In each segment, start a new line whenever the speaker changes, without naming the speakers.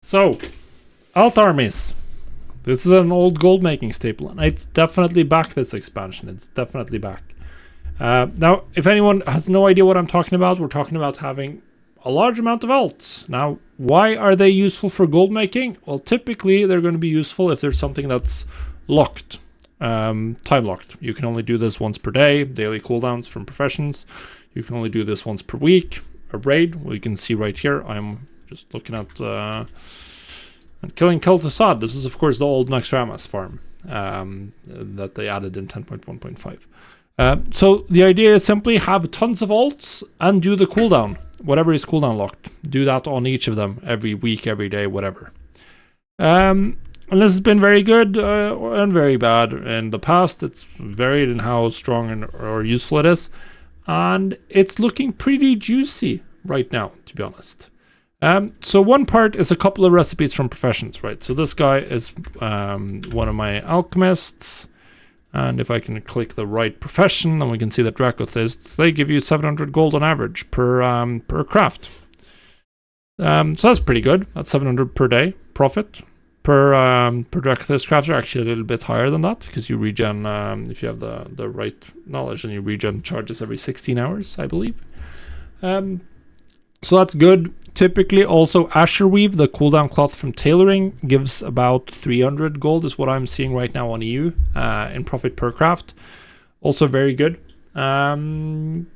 So, alt armies. This is an old gold making staple, and it's definitely back this expansion. It's definitely back. Now, if anyone has no idea what I'm talking about, we're talking about having a large amount of alts. Now, why are they useful for gold making? Well, typically they're going to be useful if there's something that's locked, time locked. You can only do this once per day, daily cooldowns from professions. You can only do this once per week. A raid, well, you can see right here, I'm just looking at killing Cult Assad. This is, of course, the old Naxxramas farm that they added in 10.1.5. So the idea is simply have tons of alts and do the cooldown. Whatever is cooldown locked. Do that on each of them every week, every day, whatever. And this has been very good and very bad in the past. It's varied in how strong or useful it is. And it's looking pretty juicy right now, to be honest. So one part is a couple of recipes from professions, right? So this guy is one of my alchemists. And if I can click the right profession, then we can see that Dracothists, they give you 700 gold on average per craft. So that's pretty good. That's 700 per day profit. Per Dracothist crafter, actually a little bit higher than that, because you regen, if you have the right knowledge, and you regen charges every 16 hours, I believe. So that's good. Typically also Asher Weave, the cooldown cloth from tailoring, gives about 300 gold is what I'm seeing right now on EU in profit per craft. Also very good. And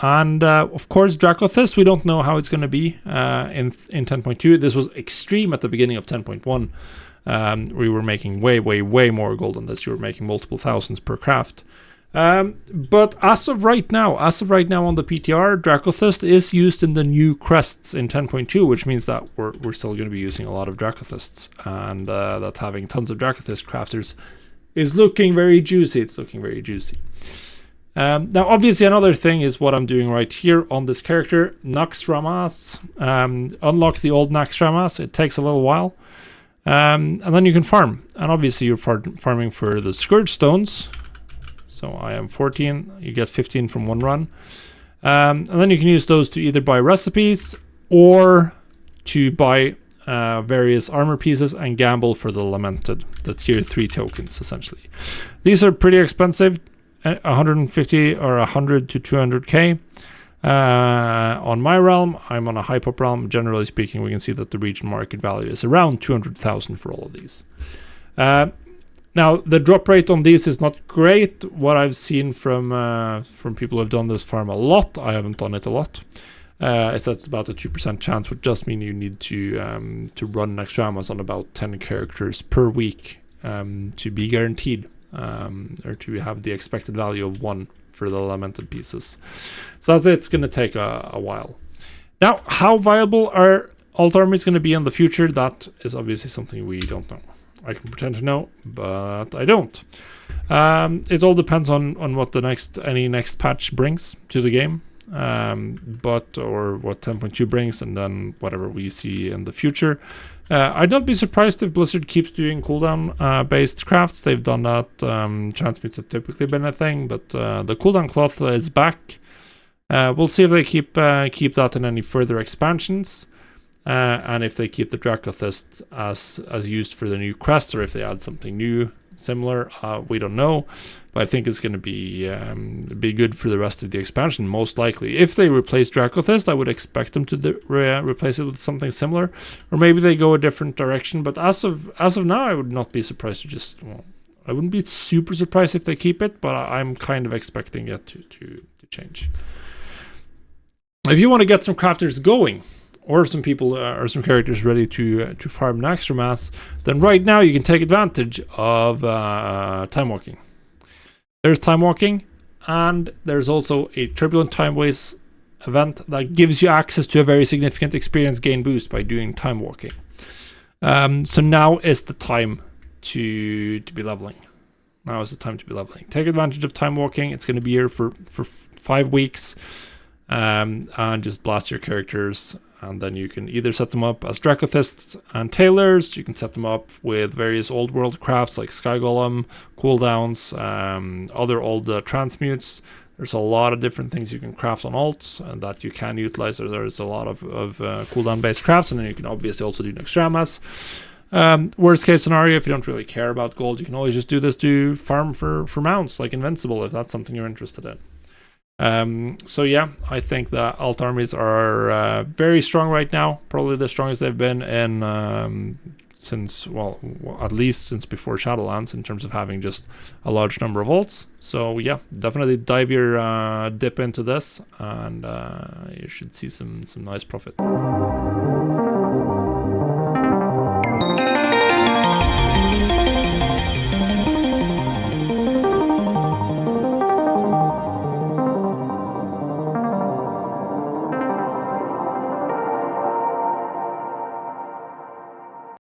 of course Dracothist, we don't know how it's going to be in 10.2. This was extreme at the beginning of 10.1. We were making way more gold on this. You were making multiple thousands per craft. But as of right now on the PTR, Dracothist is used in the new crests in 10.2, which means that we're still going to be using a lot of Dracothists, and that having tons of Dracothist crafters is looking very juicy. It's looking very juicy. Now, obviously, another thing is what I'm doing right here on this character, Naxxramas. Unlock the old Naxxramas. It takes a little while. And then you can farm. And obviously, you're farming for the Scourge Stones. So I am 14, you get 15 from one run. And then you can use those to either buy recipes or to buy various armor pieces and gamble for the Lamented, the tier 3 tokens, essentially. These are pretty expensive, 150 or 100 to 200k. On my realm, I'm on a hype-up realm. Generally speaking, we can see that the region market value is around 200,000 for all of these. Now, the drop rate on these is not great. What I've seen from people who have done this farm a lot, I haven't done it a lot, is that's about a 2% chance, would just mean you need to run Naxxramas on about 10 characters per week to be guaranteed, or to have the expected value of 1 for the Lamented pieces. So that's it. It's going to take a while. Now, how viable are alt armies going to be in the future? That is obviously something we don't know. I can pretend to know, but I don't. It all depends on what any next patch brings to the game, or what 10.2 brings, and then whatever we see in the future. I'd not be surprised if Blizzard keeps doing cooldown based crafts. They've done that. Transmutes have typically been a thing, but the cooldown cloth is back. We'll see if they keep that in any further expansions. And if they keep the Dracothist as used for the new crest, or if they add something new similar, we don't know. But I think it's going to be good for the rest of the expansion, most likely. If they replace Dracothist, I would expect them to replace it with something similar, or maybe they go a different direction. But as of now, I would not be surprised I wouldn't be super surprised if they keep it, but I'm kind of expecting it to change. If you want to get some crafters going, or some people or some characters ready to farm Naxxramas, then right now you can take advantage of time walking. There's time walking, and there's also a turbulent time waste event that gives you access to a very significant experience gain boost by doing time walking. So now is the time to be leveling. Now is the time to be leveling. Take advantage of time walking. It's going to be here for 5 weeks, and just blast your characters. And then you can either set them up as Dracothists and Tailors. You can set them up with various old world crafts like Sky Golem, cooldowns, other old transmutes. There's a lot of different things you can craft on alts and that you can utilize. There's a lot of cooldown based crafts, and then you can obviously also do Naxxramas. Worst case scenario, if you don't really care about gold, you can always just do this to farm for mounts like Invincible, if that's something you're interested in. So yeah, I think the alt armies are very strong right now, probably the strongest they've been in since, well, at least since before Shadowlands, in terms of having just a large number of alts. So yeah, definitely dive your dip into this, and you should see some nice profit.